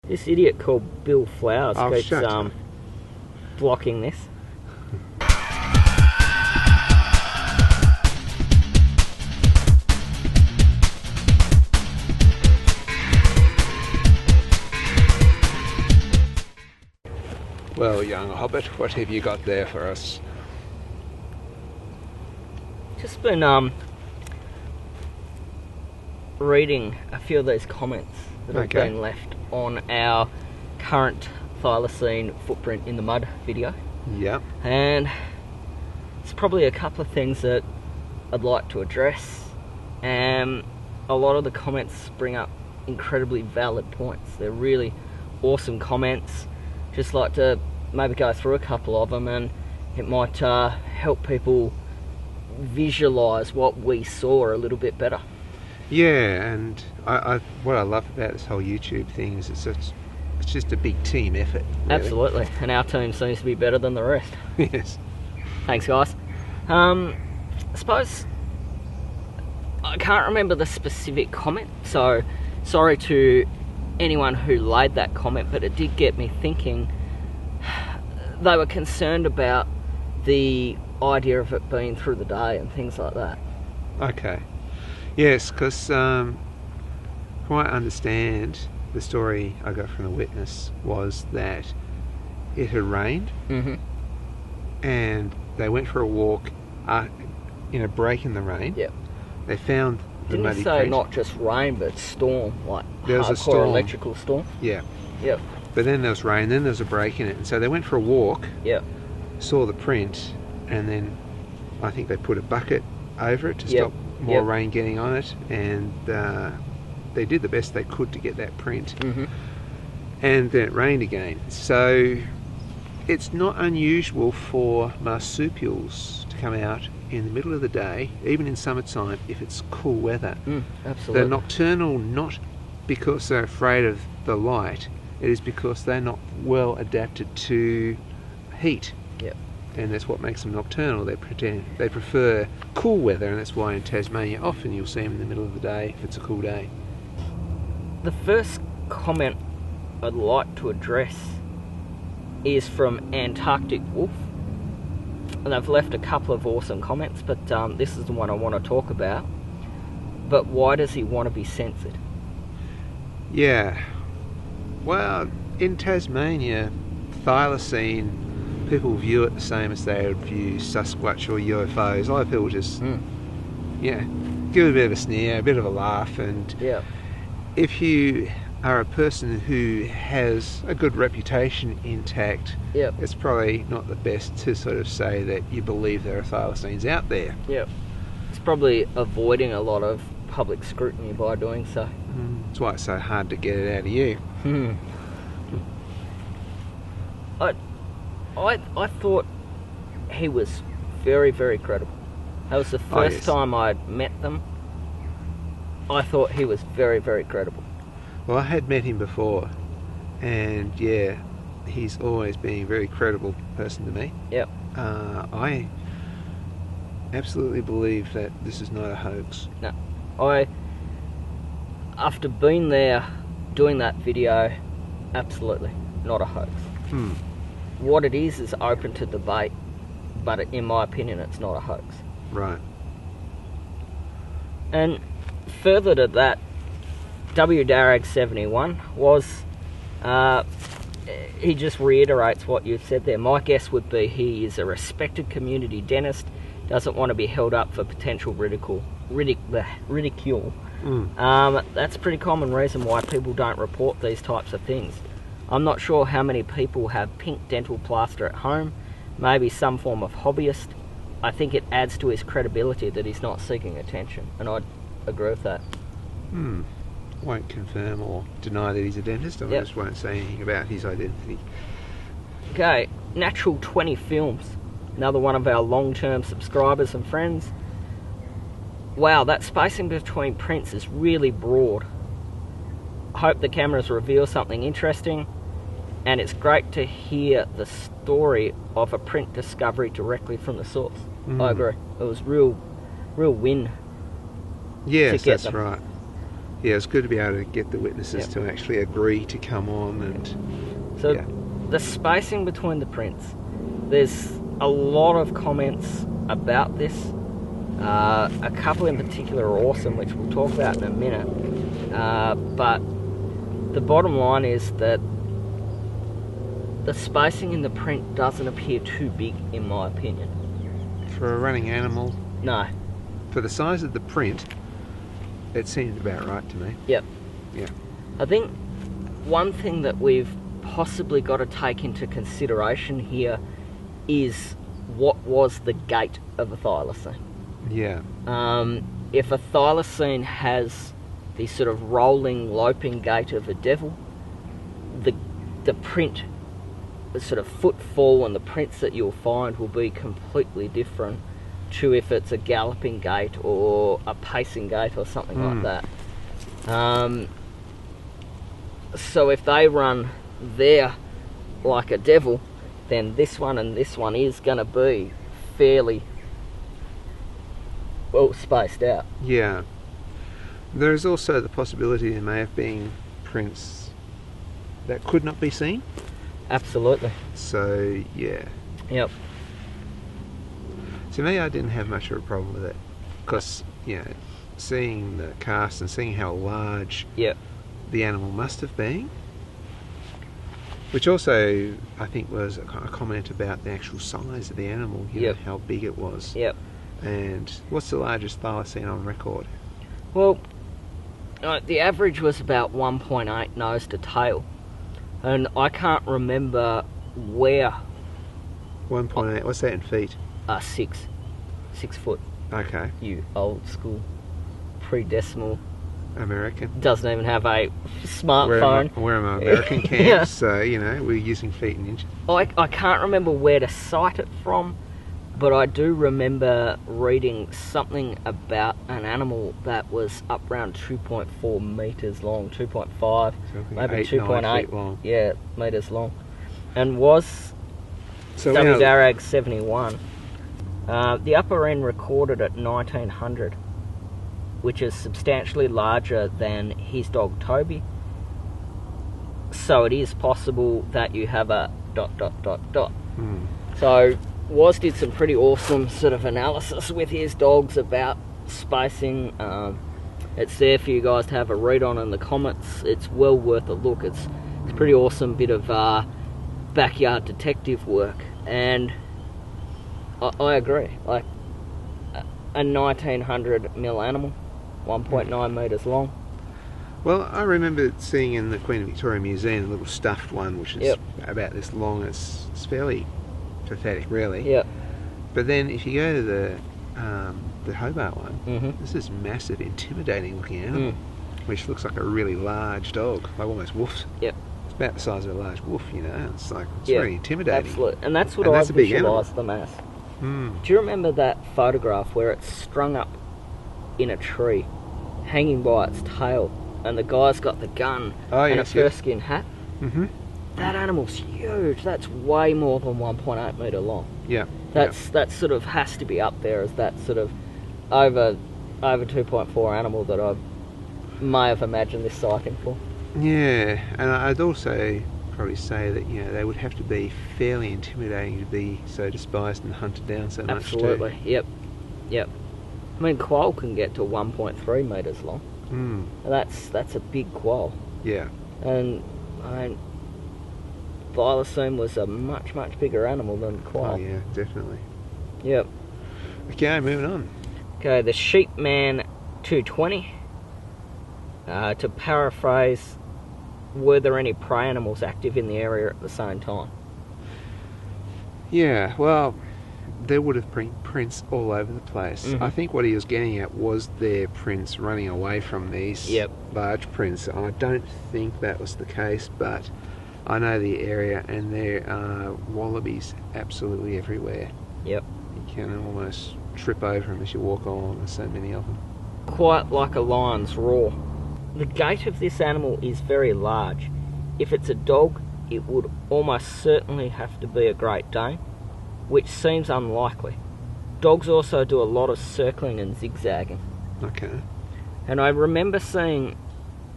This idiot called Bill Flowers keeps blocking this. Well, young hobbit, what have you got there for us? Just been reading a few of these comments that have been left on our current Thylacine footprint in the mud video. Yep. And it's probably a couple of things that I'd like to address. A lot of the comments bring up incredibly valid points. They're really awesome comments. Just like to maybe go through a couple of them, and it might help people visualise what we saw a little bit better. Yeah, and what I love about this whole YouTube thing is it's just a big team effort. Really. Absolutely, and our team seems to be better than the rest. Yes. Thanks, guys. I suppose I can't remember the specific comment, so sorry to anyone who laid that comment, but it did get me thinking. They were concerned about the idea of it being through the day and things like that. Okay. Yes, because from what I understand, the story I got from the witness was that it had rained, and they went for a walk in a break in the rain. Yep. They found the muddy say print. not just rain, but storm, like there was a hardcore storm. Electrical storm. Yeah. Yep. But then there was rain, then there was a break in it, and so they went for a walk. Yep. Saw the print, and then I think they put a bucket over it to stop more rain getting on it, and they did the best they could to get that print. And then it rained again. So it's not unusual for marsupials to come out in the middle of the day, even in summertime, if it's cool weather. Absolutely. They're nocturnal not because they're afraid of the light, it is because they're not well adapted to heat. Yep. And that's what makes them nocturnal. They prefer cool weather, and that's why in Tasmania often you'll see them in the middle of the day if it's a cool day. The first comment I'd like to address is from Antarctic Wolf, and they've left a couple of awesome comments, but this is the one I want to talk about. But why does he want to be censored? Yeah, well, in Tasmania, Thylacine, people view it the same as they would view Sasquatch or UFOs. A lot of people just, give it a bit of a sneer, a bit of a laugh, and if you are a person who has a good reputation intact, it's probably not the best to sort of say that you believe there are thylacines out there. It's probably avoiding a lot of public scrutiny by doing so. That's why it's so hard to get it out of you. I thought he was very, very credible. That was the first time I'd met them. I thought he was very, very credible. Well, I had met him before, and yeah, he's always been a very credible person to me. Yep. I absolutely believe that this is not a hoax. No. After being there, doing that video, absolutely not a hoax. What it is open to debate, but in my opinion, it's not a hoax. Right. And further to that, WDarag71 was, he just reiterates what you've said there. My guess would be he is a respected community dentist, doesn't want to be held up for potential ridicule. That's a pretty common reason why people don't report these types of things. I'm not sure how many people have pink dental plaster at home, maybe some form of hobbyist. I think it adds to his credibility that he's not seeking attention, and I'd agree with that. Won't confirm or deny that he's a dentist. I just won't say anything about his identity. Okay, Natural 20 Films, another one of our long-term subscribers and friends. Wow, that spacing between prints is really broad. I hope the cameras reveal something interesting, and it's great to hear the story of a print discovery directly from the source. I agree. It was real win. Yes, that's right. Yeah, it's good to be able to get the witnesses Yep. to actually agree to come on and So yeah. the spacing between the prints, there's a lot of comments about this. A couple in particular are awesome, which we'll talk about in a minute. But the bottom line is that the spacing in the print doesn't appear too big, in my opinion. For a running animal, No. for the size of the print, it seemed about right to me. Yep. Yeah. I think one thing that we've possibly got to take into consideration here is what was the gait of a thylacine. Yeah. If a thylacine has the sort of rolling, loping gait of a devil, the print, the sort of footfall and the prints that you'll find will be completely different to if it's a galloping gait or a pacing gait or something like that. So if they run there like a devil, then this one and this one is going to be fairly well spaced out. Yeah. There's also the possibility there may have been prints that could not be seen. Absolutely. So, yeah. Yep. To me, I didn't have much of a problem with it. Because, you know, seeing the cast and seeing how large Yep. the animal must have been, which also, I think, was a comment about the actual size of the animal, you Yep. know, how big it was. Yep. And what's the largest thylacine on record? Well, the average was about 1.8 nose to tail. And I can't remember where 1.8, what's that in feet? 6 foot, Okay, you old school pre-decimal, American. doesn't even have a smartphone. We're in my American camp, Yeah. so, you know, we're using feet and inches. I can't remember where to cite it from, but I do remember reading something about an animal that was up around 2.4 metres long, 2.5, maybe 8, 9 2.8 feet long. yeah, metres long, and was So WDARAG 71. The upper end recorded at 1900, which is substantially larger than his dog Toby. So it is possible that you have a ... So Woz did some pretty awesome sort of analysis with his dogs about spacing. It's there for you guys to have a read on in the comments. It's well worth a look. It's a pretty awesome bit of backyard detective work, and I agree. Like a 1900 mil animal, 1.9 metres long. Well, I remember seeing in the Queen Victoria Museum a little stuffed one, which is Yep. about this long. It's fairly pathetic, really. Yeah. But then if you go to the Hobart one, Mhm. this is massive, intimidating looking animal, which looks like a really large dog, like almost wolf. Yep. It's about the size of a large wolf, you know. It's like it's Yeah, really intimidating. Absolutely, and that's what And I that's a big animal. visualised them as. Mm. Do you remember that photograph where it's strung up in a tree, hanging by its tail, and the guy's got the gun and yes, a fur-skin hat? Mm-hmm. That animal's huge. That's way more than 1.8 metre long. Yeah. That sort of has to be up there as that sort of over 2.4 animal that I may have imagined this sighting for. Yeah, and I'd also probably say that, you know, they would have to be fairly intimidating to be so despised and hunted down so much. Absolutely. Yep. I mean, quail can get to 1.3 metres long. Mm. And that's a big quail. Yeah. And I mean, Thylacine was a much bigger animal than quail. Oh yeah, definitely. Yep. Okay, moving on. Okay, the Sheepman 220. To paraphrase, were there any prey animals active in the area at the same time? Yeah, well, there would have been prints all over the place. Mhm. I think what he was getting at was their prints running away from these Yep. large prints. I don't think that was the case, but I know the area and there are wallabies absolutely everywhere. Yep. You can almost trip over them as you walk along, there's so many of them. Quite like a lion's roar. The gait of this animal is very large. If it's a dog, it would almost certainly have to be a Great Dane, which seems unlikely. Dogs also do a lot of circling and zigzagging. Okay. And I remember seeing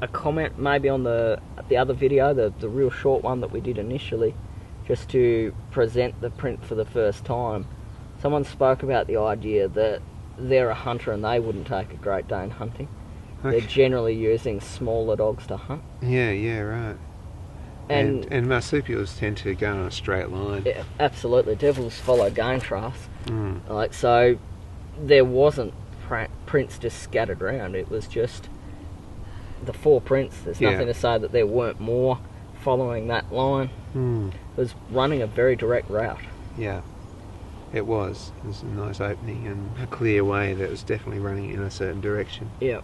a comment maybe on the other video, the real short one that we did initially, just to present the print for the first time. Someone spoke about the idea that they're a hunter and they wouldn't take a Great Dane hunting. Okay. They're generally using smaller dogs to hunt. Yeah, right. And marsupials tend to go on a straight line. Yeah, absolutely. Devils follow game trails. Mm. Like, so there wasn't prints just scattered around. It was just the 4 prints. There's nothing to say that there weren't more following that line. Mm. It was running a very direct route. Yeah, it was. It was a nice opening and a clear way that was definitely running in a certain direction. Yeah.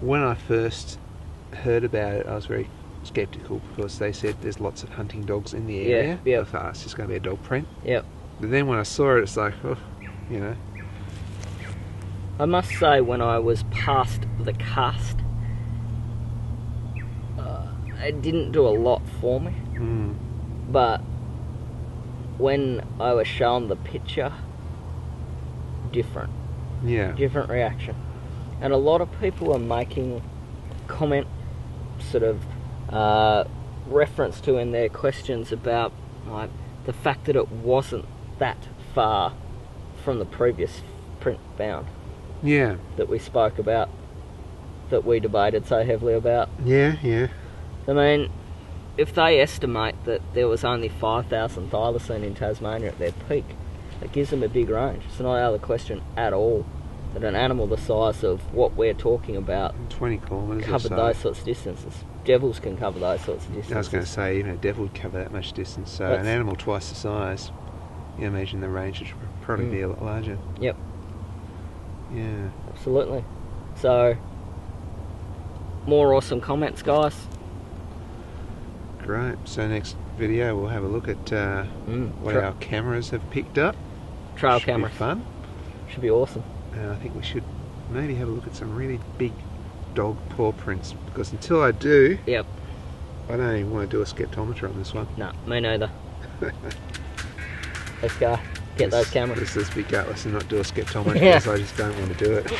When I first heard about it, I was very sceptical because they said there's lots of hunting dogs in the area. Yeah. I thought it's just going to be a dog print. Yep. But then when I saw it, it's like, oh, you know. I must say, when I was past the cast, it didn't do a lot for me. Mm. But when I was shown the picture, different reaction. And a lot of people are making comment sort of reference to in their questions about like the fact that it wasn't that far from the previous print found. Yeah. That we spoke about, that we debated so heavily about. Yeah. I mean, if they estimate that there was only 5,000 thylacine in Tasmania at their peak, that gives them a big range. It's not out of the question at all that an animal the size of what we're talking about 20 kilometres covered or so. those sorts of distances. Devils can cover those sorts of distances. I was going to say, even a devil would cover that much distance. So an animal twice the size, you imagine the range would probably be a lot larger. Yep. Yeah. Absolutely. So, more awesome comments, guys. Great. So next video we'll have a look at what our cameras have picked up. Trail Should cameras. Be fun. Should be awesome. And I think we should maybe have a look at some really big dog paw prints, because until I do, Yep. I don't even want to do a skeptometer on this one. No, me neither. Let's go. Get those cameras. Let's be gutless and not do a skeptometer because I just don't want to do it.